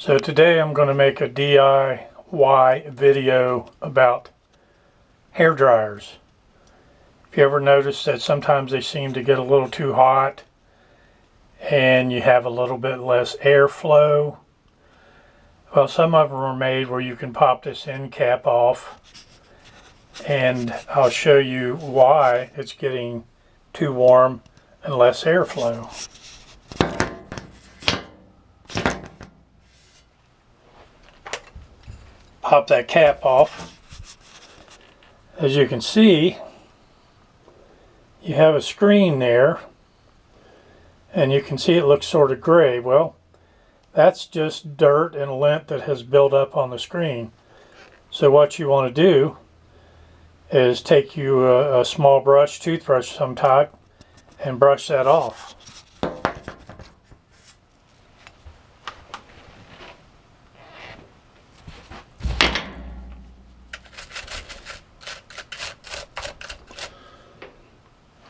So today I'm going to make a DIY video about hair dryers. If you ever notice that sometimes they seem to get a little too hot and you have a little bit less airflow, well, some of them are made where you can pop this end cap off, and I'll show you why it's getting too warm and less airflow. Pop that cap off. As you can see, you have a screen there, and you can see it looks sort of gray. Well, that's just dirt and lint that has built up on the screen. So what you want to do is take you a small brush, toothbrush of some type, and brush that off.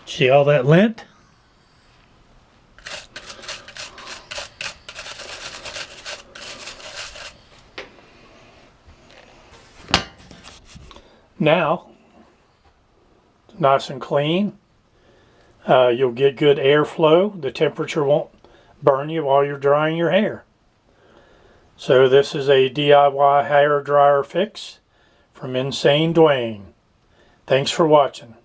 See all that lint? Now, nice and clean. You'll get good airflow. The temperature won't burn you while you're drying your hair. So this is a DIY hair dryer fix from Insane Dwayne. Thanks for watching.